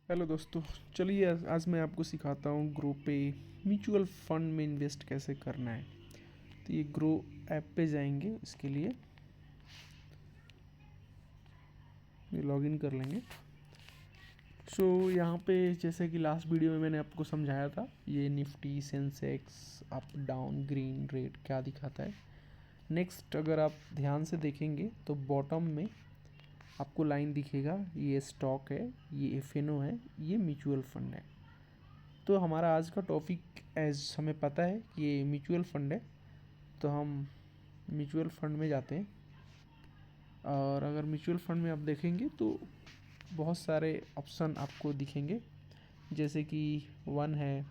Hello दोस्तों। चलिए आज मैं आपको सिखाता हूँ ग्रो पे म्यूचुअल फंड में इन्वेस्ट कैसे करना है। तो ये ग्रो ऐप पे जाएंगे, इसके लिए ये लॉगिन कर लेंगे। यहाँ पे जैसे कि लास्ट वीडियो में मैंने आपको समझाया था, ये Nifty Sensex up down green red क्या दिखाता है। नेक्स्ट अगर आप ध्यान से देखेंगे तो बॉटम में आपको लाइन दिखेगा, ये स्टॉक है, ये एफएनओ है, ये म्यूचुअल फंड है। तो हमारा आज का टॉपिक एज हमें पता है कि ये म्यूचुअल फंड है, तो हम म्यूचुअल फंड में जाते हैं। और अगर म्यूचुअल फंड में आप देखेंगे तो बहुत सारे ऑप्शन आपको दिखेंगे, जैसे कि वन है,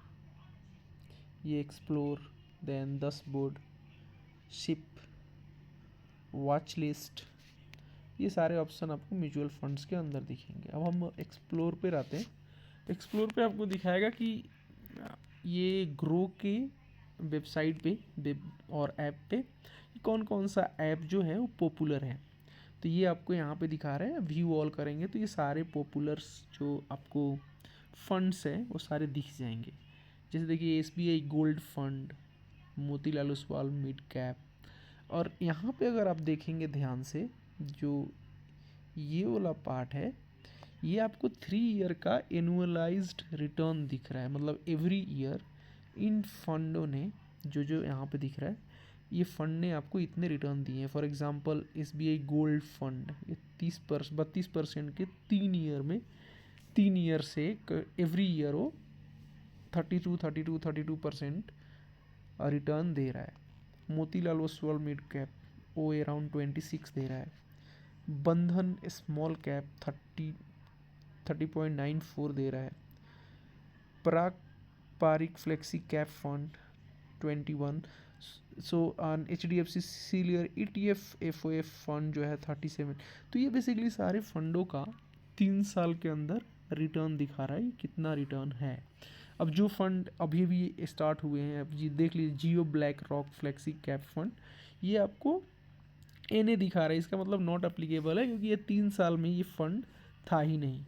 ये explore, then dashboard, ship, watch list, ये सारे ऑप्शन आपको म्यूचुअल फंड्स के अंदर दिखेंगे। अब हम एक्सप्लोर पे रहते हैं। एक्सप्लोर पे आपको दिखाएगा कि ये ग्रो के वेबसाइट पे, वेब और ऐप पे कौन कौन सा ऐप जो है वो पॉपुलर है। तो ये आपको यहाँ पे दिखा रहे हैं। व्यू ऑल करेंगे तो ये सारे पॉपुलर्स जो आपको फंड्स हैं वो सारे दिख जाएंगे। जैसे देखिए SBI gold fund, Motilal Oswal mid cap. और यहाँ पे अगर आप देखेंगे ध्यान से, जो ये वाला पार्ट है, ये आपको 3 ईयर का एनुअलाइज्ड रिटर्न दिख रहा है। मतलब एवरी ईयर इन फंडों ने जो जो यहाँ पे दिख रहा है, ये फंड ने आपको इतने रिटर्न दिए हैं। For example SBI gold fund, ये 32% के 3 ईयर में, 3 ईयर से एवरी ईयर वो 32% रिटर्न दे रहा है। मोतीलाल ओसवाल मिड कैप वो अराउंड 26 दे रहा है। बंधन स्मॉल कैप 30.94 दे रहा है। Parag Parikh flexi cap fund 21। So H D F C सीलियर E T F F O F fund जो है 37। तो ये बेसिकली सारे फंडों का 3 साल के अंदर रिटर्न दिखा रहा है, कितना रिटर्न है। अब जो फंड अभी भी स्टार्ट हुए हैं, अब ये देख लीजिए, Jio BlackRock flexi cap fund, ये आपको एन ए दिखा रहा है। इसका मतलब नॉट अप्लीकेबल है, क्योंकि ये 3 साल में ये फंड था ही नहीं।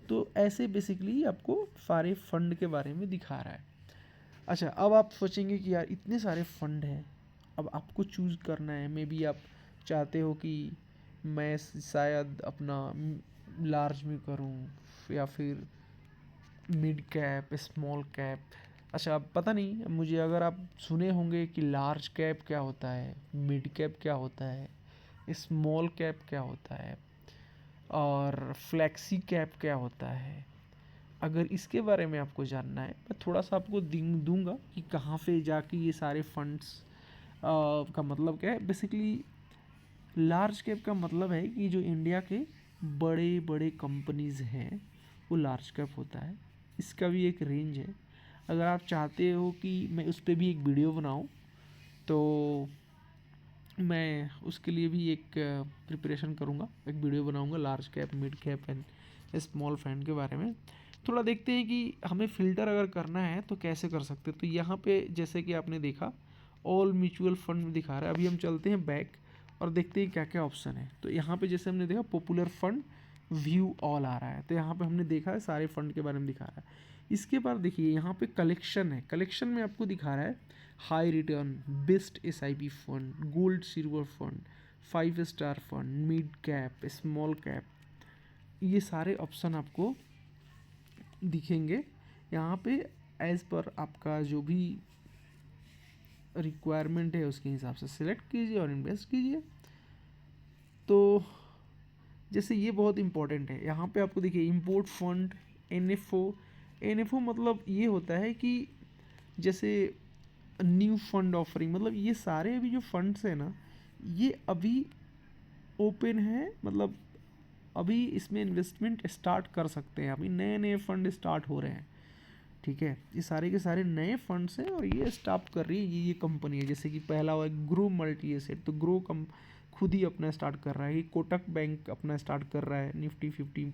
तो ऐसे बेसिकली आपको सारे फंड के बारे में दिखा रहा है। अच्छा, अब आप सोचेंगे कि यार इतने सारे फंड हैं, अब आपको चूज़ करना है। मे बी आप चाहते हो कि मैं शायद अपना लार्ज में करूं, या फिर मिड कैप, स्मॉल कैप। अच्छा, अब पता नहीं मुझे, अगर आप सुने होंगे कि लार्ज कैप क्या होता है, मिड कैप क्या होता है, स्मॉल कैप क्या होता है, और फ्लैक्सी कैप क्या होता है। अगर इसके बारे में आपको जानना है, मैं थोड़ा सा आपको दूंगा कि कहाँ पे जाके ये सारे फंड्स का मतलब क्या है। बेसिकली लार्ज कैप का मतलब है कि जो इंडिया के बड़े बड़े कंपनीज़ हैं वो लार्ज कैप होता है। इसका भी एक रेंज है। अगर आप चाहते हो कि मैं उस पर भी एक वीडियो बनाऊं, तो मैं उसके लिए भी एक प्रिपरेशन करूँगा, एक वीडियो बनाऊँगा large cap, mid cap and small fund के बारे में। थोड़ा देखते हैं कि हमें फ़िल्टर अगर करना है तो कैसे कर सकते हैं। तो यहाँ पे जैसे कि आपने देखा, ऑल म्यूचुअल फंड में दिखा रहा है। अभी हम चलते हैं बैक और देखते हैं क्या क्या ऑप्शन है। तो यहाँ पे जैसे हमने देखा पॉपुलर फंड, व्यू ऑल आ रहा है। तो यहाँ पे हमने देखा है सारे फंड के बारे में दिखा रहा है। इसके बाद देखिए यहाँ पे कलेक्शन है। कलेक्शन में आपको दिखा रहा है high return, best S I P fund, gold silver fund, 5 star fund, mid cap, small cap, ये सारे ऑप्शन आपको दिखेंगे यहाँ पे। एज़ पर आपका जो भी रिक्वायरमेंट है उसके हिसाब से सिलेक्ट कीजिए और इन्वेस्ट कीजिए। तो जैसे ये बहुत इंपॉर्टेंट है, यहाँ पे आपको देखिए इंपोर्ट फंड, एनएफओ। एनएफओ मतलब ये होता है कि जैसे न्यू फंड ऑफरिंग, मतलब ये सारे अभी जो फंड्स हैं ना, ये अभी ओपन है। मतलब अभी इसमें इन्वेस्टमेंट स्टार्ट कर सकते हैं, अभी नए नए फंड स्टार्ट हो रहे हैं। ठीक है, ये सारे के सारे नए फंड्स हैं और ये स्टार्ट कर रही है ये कंपनी है। जैसे कि पहला हुआ ग्रो मल्टी एसेट, तो ग्रो कम खुद ही अपना स्टार्ट कर रहा है। ये कोटक बैंक अपना स्टार्ट कर रहा है। Nifty 50,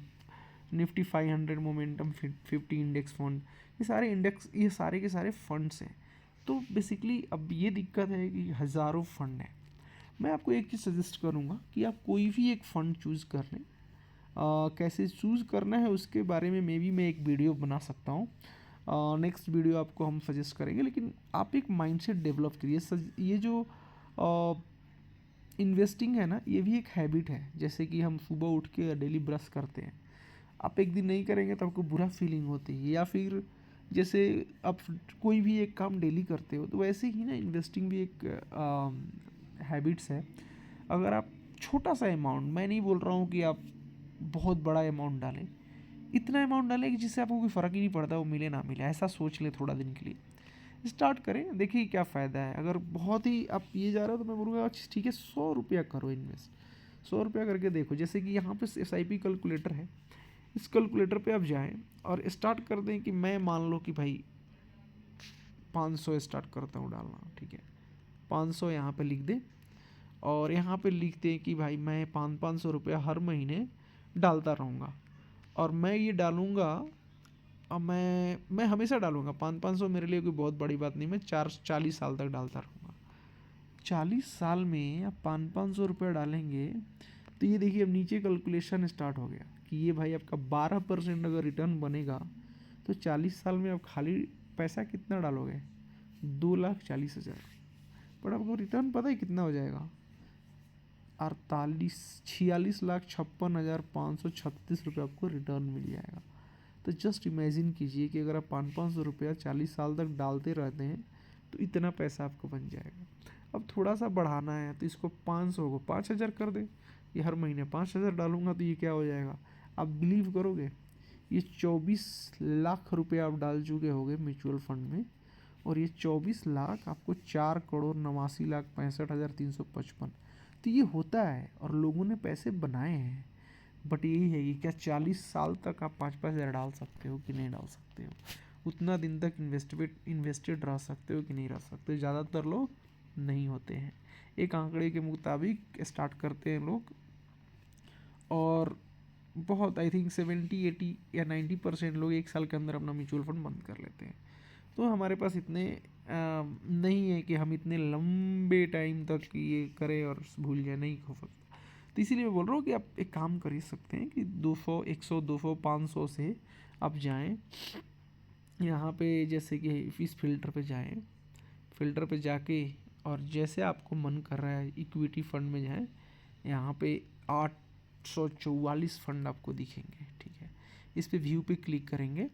Nifty 500 momentum 50 index fund, ये सारे इंडेक्स, ये सारे के सारे फंड्स हैं। तो बेसिकली अब ये दिक्कत है कि हज़ारों फंड हैं। मैं आपको एक चीज़ सजेस्ट करूँगा कि आप कोई भी एक फ़ंड चूज़ कर लें। कैसे चूज़ करना है उसके बारे में मैं एक वीडियो बना सकता हूँ। नेक्स्ट वीडियो आपको हम सजेस्ट करेंगे, लेकिन आप एक माइंडसेट डेवलप करिए। ये जो इन्वेस्टिंग है ना, ये भी एक हैबिट है। जैसे कि हम सुबह उठ के डेली ब्रश करते हैं, आप एक दिन नहीं करेंगे तो आपको बुरा फीलिंग होती है। या फिर जैसे आप कोई भी एक काम डेली करते हो, तो वैसे ही ना इन्वेस्टिंग भी एक हैबिट्स है। अगर आप छोटा सा अमाउंट, मैं नहीं बोल रहा हूँ कि आप बहुत बड़ा अमाउंट डालें, इतना अमाउंट डालें कि जिससे आपको कोई फ़र्क ही नहीं पड़ता वो मिले ना मिले, ऐसा सोच लें थोड़ा दिन के लिए। स्टार्ट करें, देखिए क्या फ़ायदा है। अगर बहुत ही आप ये जा रहे हो तो मैं बोलूँगा ठीक है, 100 रुपया करो इन्वेस्ट। 100 रुपया करके देखो। जैसे कि यहाँ पे SIP कैलकुलेटर है, इस कैलकुलेटर पे आप जाएं और स्टार्ट कर दें कि मैं मान लो कि भाई 500 स्टार्ट करता हूँ डालना, ठीक है। 500 यहाँ पे लिख दें और यहाँ पे लिख दें कि भाई मैं 500 रुपया हर महीने डालता रहूँगा। और मैं ये डालूँगा, अब मैं हमेशा डालूँगा। 500 मेरे लिए कोई बहुत बड़ी बात नहीं, मैं 40 साल तक डालता रहूँगा। 40 साल में आप 500 रुपया डालेंगे तो ये देखिए अब नीचे कैलकुलेशन स्टार्ट हो गया कि ये भाई आपका 12% अगर रिटर्न बनेगा तो 40 साल में आप खाली पैसा कितना डालोगे, 2,40,000। पर आपको रिटर्न पता है कितना हो जाएगा, 46,56,56,536 आपको रिटर्न मिल जाएगा। तो जस्ट इमेजिन कीजिए कि अगर आप 500 रुपया 40 साल तक डालते रहते हैं तो इतना पैसा आपको बन जाएगा। अब थोड़ा सा बढ़ाना है तो इसको 500 को 5,000 कर दें। ये हर महीने 5,000 डालूंगा तो ये क्या हो जाएगा, आप बिलीव करोगे, ये 24 लाख रुपये आप डाल चुके होंगे म्यूचुअल फंड में। और ये 24 लाख आपको 4,89,65,355। तो ये होता है और लोगों ने पैसे बनाए हैं। बट यही है कि क्या 40 साल तक आप 5,000 डाल सकते हो कि नहीं डाल सकते हो, उतना दिन तक इन्वेस्टेड रह सकते हो कि नहीं रह सकते। ज़्यादातर लोग नहीं होते हैं। एक आंकड़े के मुताबिक स्टार्ट करते हैं लोग और बहुत आई थिंक 70-80 या 90% लोग 1 साल के अंदर अपना म्यूचुअल फंड बंद कर लेते हैं। तो हमारे पास इतने नहीं है कि हम इतने लंबे टाइम तक ये करें और भूल जाए, नहीं हो सकता। तो इसीलिए मैं बोल रहा हूँ कि आप एक काम कर ही सकते हैं कि 200, 100, 200, 500 से आप जाएं यहाँ पे, जैसे कि इस फिल्टर पे जाएं, फिल्टर पे जाके और जैसे आपको मन कर रहा है इक्विटी फंड में जाएं, यहाँ पे 844 फंड आपको दिखेंगे, ठीक है। इस पे व्यू पे क्लिक करेंगे।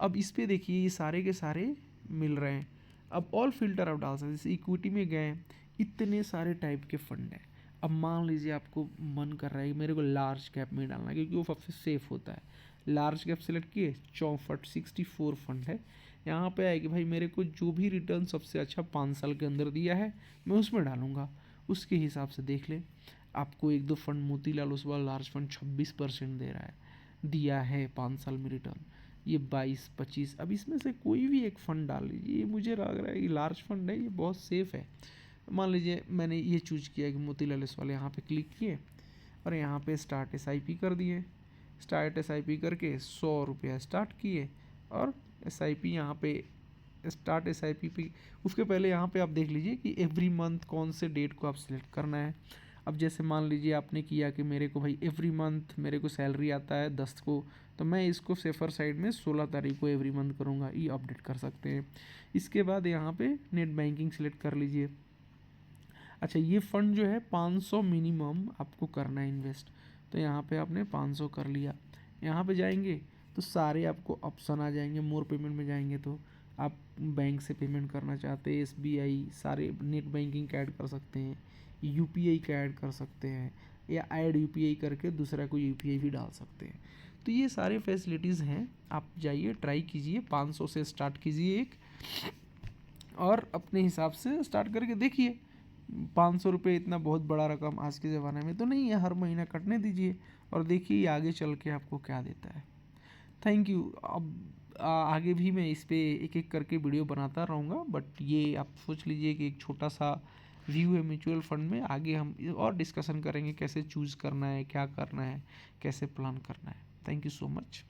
अब इस पे देखिए ये सारे के सारे मिल रहे हैं। अब ऑल फिल्टर आप डाल सकते हैं। जैसे इक्विटी में गए, इतने सारे टाइप के फंड हैं। अब मान लीजिए आपको मन कर रहा है कि मेरे को लार्ज कैप में डालना है क्योंकि वो सबसे सेफ होता है। लार्ज कैप सेलेक्ट किए, 64 फंड है। यहाँ पे आए कि भाई मेरे को जो भी रिटर्न सबसे अच्छा 5 साल के अंदर दिया है मैं उसमें डालूंगा। उसके हिसाब से देख लें, आपको 1-2 fund Motilal Oswal large fund 26% दे रहा है, दिया है 5 साल में रिटर्न। ये 22-25, अब इसमें से कोई भी एक फ़ंड डाल लीजिए। ये मुझे लग रहा है ये लार्ज फंड है, ये बहुत सेफ़ है। मान लीजिए मैंने ये चूज़ किया कि मोतीलाल ओसवाल, यहाँ पे क्लिक किए और यहाँ पे स्टार्ट SIP कर दिए। स्टार्ट SIP करके 100 रुपया स्टार्ट किए और SIP यहाँ पे स्टार्ट SIP पे, उसके पहले यहाँ पे आप देख लीजिए कि एवरी मंथ कौन से डेट को आप सिलेक्ट करना है। अब जैसे मान लीजिए आपने किया कि मेरे को भाई एवरी मंथ मेरे को सैलरी आता है 10 को, तो मैं इसको सेफर साइड में 16 तारीख को एवरी मंथ करूँगा, ये अपडेट कर सकते हैं। इसके बाद यहाँ पे नेट बैंकिंग सेलेक्ट कर लीजिए। अच्छा, ये फ़ंड जो है 500 मिनिमम आपको करना है इन्वेस्ट, तो यहाँ पे आपने 500 कर लिया। यहाँ पे जाएंगे तो सारे आपको ऑप्शन आ जाएंगे। मोर पेमेंट में जाएंगे तो आप बैंक से पेमेंट करना चाहते हैं, SBI, सारे नेट बैंकिंग का ऐड कर सकते हैं, UPI का ऐड कर सकते हैं, या ऐड UPI करके दूसरा कोई UPI भी डाल सकते हैं। तो ये सारे फैसिलिटीज़ हैं, आप जाइए ट्राई कीजिए, 500 से स्टार्ट कीजिए एक, और अपने हिसाब से स्टार्ट करके देखिए। 500 रुपये इतना बहुत बड़ा रकम आज के ज़माने में तो नहीं है, हर महीना कटने दीजिए और देखिए आगे चल के आपको क्या देता है। Thank you. अब आगे भी मैं इस पे एक एक करके वीडियो बनाता रहूँगा, बट ये आप सोच लीजिए कि एक छोटा सा व्यू है म्यूचुअल फंड में। आगे हम और डिस्कशन करेंगे कैसे चूज़ करना है, क्या करना है, कैसे प्लान करना है। Thank you so much.